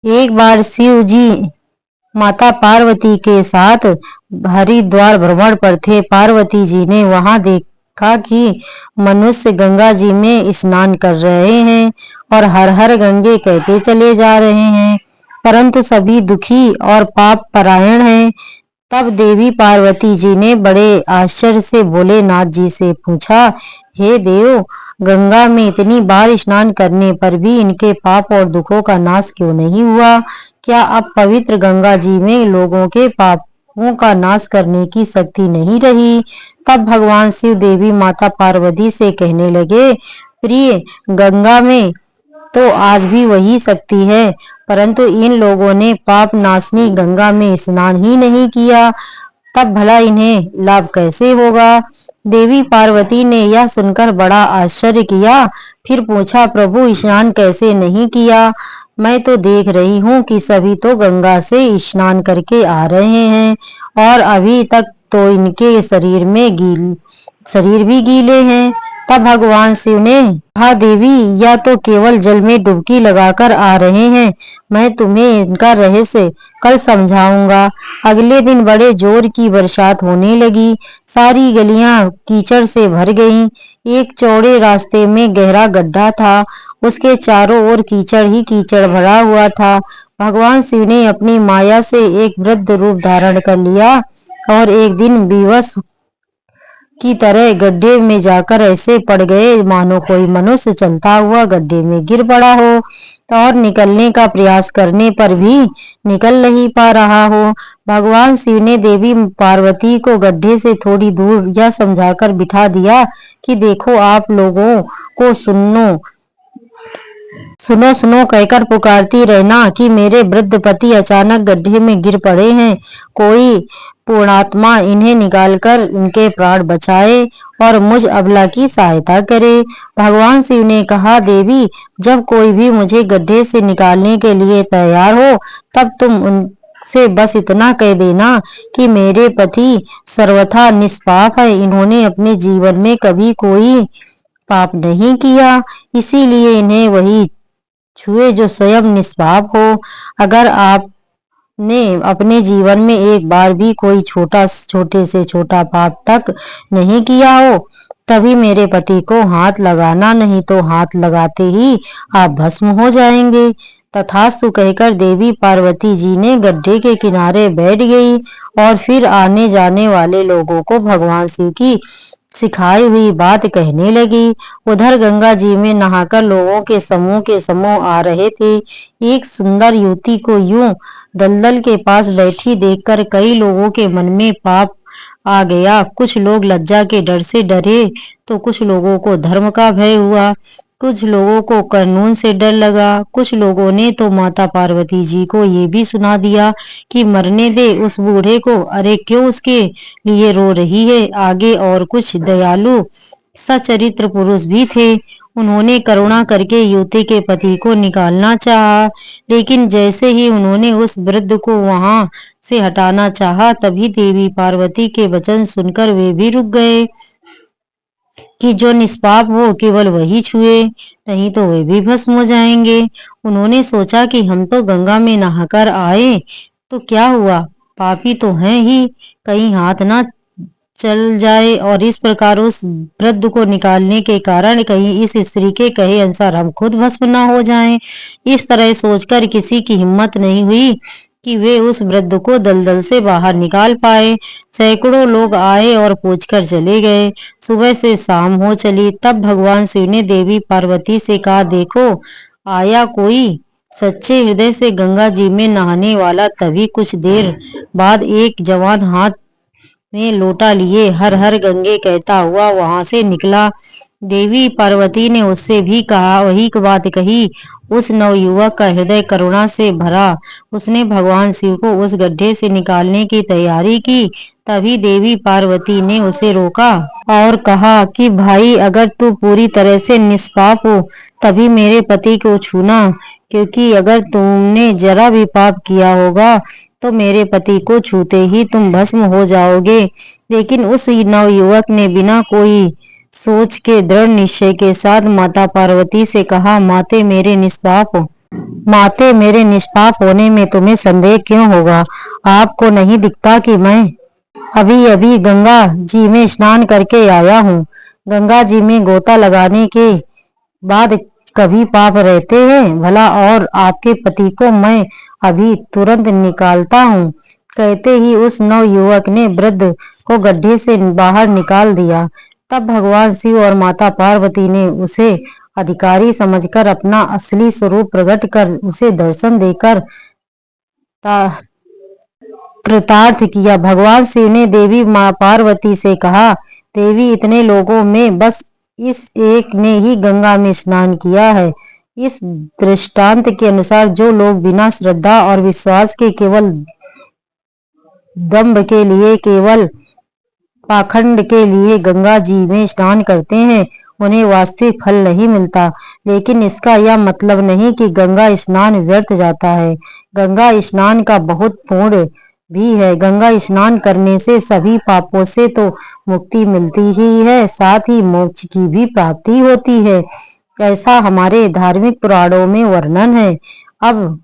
एक बार शिव जी माता पार्वती के साथ हरिद्वार भ्रमण पर थे। पार्वती जी ने वहां देखा कि मनुष्य गंगा जी में स्नान कर रहे हैं और हर हर गंगे कहते चले जा रहे हैं, परंतु सभी दुखी और पाप परायण हैं। तब देवी पार्वती जी ने बड़े आश्चर्य से भोलेनाथ जी से पूछा, हे देव, गंगा में इतनी बार स्नान करने पर भी इनके पाप और दुखों का नाश क्यों नहीं हुआ? क्या अब पवित्र गंगा जी में लोगों के पापों का नाश करने की शक्ति नहीं रही? तब भगवान शिव देवी माता पार्वती से कहने लगे, प्रिय, गंगा में तो आज भी वही शक्ति है, परंतु इन लोगों ने पाप नाशनी गंगा में स्नान ही नहीं किया, तब भला इन्हें लाभ कैसे होगा? देवी पार्वती ने यह सुनकर बड़ा आश्चर्य किया। फिर पूछा, प्रभु, स्नान कैसे नहीं किया? मैं तो देख रही हूँ कि सभी तो गंगा से स्नान करके आ रहे हैं और अभी तक तो इनके शरीर भी गीले हैं। तब भगवान शिव ने कहा, देवी, या तो केवल जल में डुबकी लगाकर आ रहे हैं। मैं तुम्हें इनका रहस्य कल समझाऊंगा। अगले दिन बड़े जोर की बरसात होने लगी। सारी गलियां कीचड़ से भर गईं। एक चौड़े रास्ते में गहरा गड्ढा था, उसके चारों ओर कीचड़ ही कीचड़ भरा हुआ था। भगवान शिव ने अपनी माया से एक वृद्ध रूप धारण कर लिया और एक दिन विवश की तरह गड्ढे में जाकर ऐसे पड़ गए मानो कोई मनुष्य चलता हुआ गड्ढे में गिर पड़ा हो और निकलने का प्रयास करने पर भी निकल नहीं पा रहा हो। भगवान शिव ने देवी पार्वती को गड्ढे से थोड़ी दूर यह समझाकर बिठा दिया कि देखो, आप लोगों को सुनो सुनो सुनो कहकर पुकारती रहना कि मेरे वृद्ध पति अचानक गड्ढे में गिर पड़े हैं। कोई पुण्यात्मा इन्हें निकालकर इनके प्राण बचाए और मुझ अबला की सहायता करे। भगवान शिव ने कहा, देवी, जब कोई भी मुझे गड्ढे से निकालने के लिए तैयार हो, तब तुम उनसे बस इतना कह देना कि मेरे पति सर्वथा निष्पाप है। इन्होंने अपने जीवन में कभी कोई पाप नहीं किया, इसीलिए इन्हें वही छुए जो स्वयं निष्पाप हो। अगर आपने अपने जीवन में एक बार भी कोई छोटे से छोटा पाप तक नहीं किया हो, तभी मेरे पति को हाथ लगाना, नहीं तो हाथ लगाते ही आप भस्म हो जाएंगे। तथास्तु कहकर देवी पार्वती जी ने गड्ढे के किनारे बैठ गई और फिर आने जाने वाले लोगों को भगवान शिव की सिखाई हुई बात कहने लगी। उधर गंगा जी में नहाकर लोगों के समूह आ रहे थे। एक सुंदर युवती को यूं दलदल के पास बैठी देखकर कई लोगों के मन में पाप आ गया। कुछ लोग लज्जा के डर से डरे, तो कुछ लोगों को धर्म का भय हुआ, कुछ लोगों को कानून से डर लगा। कुछ लोगों ने तो माता पार्वती जी को ये भी सुना दिया कि मरने दे उस बूढ़े को, अरे क्यों उसके लिए रो रही है। आगे और कुछ दयालु सच्चरित्र पुरुष भी थे। उन्होंने करुणा करके युवती के पति को निकालना चाहा, लेकिन जैसे ही उन्होंने उस वृद्ध को वहां से हटाना चाहा, तभी देवी पार्वती के वचन सुनकर वे भी रुक गए कि जो निष्पाप हो केवल वही छुए, नहीं तो वे भी भस्म हो जाएंगे। उन्होंने सोचा कि हम तो गंगा में नहाकर आए, तो क्या हुआ, पापी तो हैं ही, कहीं हाथ ना चल जाए और इस प्रकार उस वृद्ध को निकालने के कारण कहीं इस स्त्री के कहे अनुसार हम खुद भस्म ना हो जाएं। इस तरह सोचकर किसी की हिम्मत नहीं हुई कि वे उस वृद्ध को दलदल से बाहर निकाल पाए। सैकड़ों लोग आए और पूछकर चले गए। सुबह से शाम हो चली। तब भगवान शिव ने देवी पार्वती से कहा, देखो, आया कोई सच्चे हृदय से गंगा जी में नहाने वाला। तभी कुछ देर बाद एक जवान हाथ में लोटा लिए हर हर गंगे कहता हुआ वहां से निकला। देवी पार्वती ने उससे भी कहा वही बात कही। उस नवयुवक का हृदय करुणा से भरा। उसने भगवान शिव को उस गड्ढे से निकालने की तैयारी की। तभी देवी पार्वती ने उसे रोका और कहा कि भाई, अगर तू पूरी तरह से निष्पाप हो तभी मेरे पति को छूना, क्योंकि अगर तुमने जरा भी पाप किया होगा तो मेरे पति को छूते ही तुम भस्म हो जाओगे। लेकिन उस नवयुवक ने बिना कोई सोच के दृढ़ निश्चय के साथ माता पार्वती से कहा, माते, मेरे निष्पाप माते, मेरे निष्पाप होने में तुम्हें संदेह क्यों होगा? आपको नहीं दिखता कि मैं अभी अभी गंगा जी में स्नान करके आया हूँ। गंगा जी में गोता लगाने के बाद कभी पाप रहते हैं भला? और आपके पति को मैं अभी तुरंत निकालता हूँ। कहते ही उस नवयुवक ने वृद्ध को गड्ढे से बाहर निकाल दिया। तब भगवान शिव और माता पार्वती ने उसे अधिकारी समझकर अपना असली स्वरूप प्रकट कर उसे दर्शन देकर कृतार्थ किया। भगवान शिव ने देवी माँ पार्वती से कहा, देवी, इतने लोगों में बस इस एक ने ही गंगा में स्नान किया है। इस दृष्टांत के अनुसार जो लोग बिना श्रद्धा और विश्वास के केवल दंभ के लिए, केवल पाखंड के लिए गंगा जी में स्नान करते हैं, उन्हें वास्तविक फल नहीं मिलता। लेकिन इसका यह मतलब नहीं कि गंगा स्नान व्यर्थ जाता है। गंगा स्नान का बहुत पुण्य भी है। गंगा स्नान करने से सभी पापों से तो मुक्ति मिलती ही है, साथ ही मोक्ष की भी प्राप्ति होती है। ऐसा हमारे धार्मिक पुराणों में वर्णन है। अब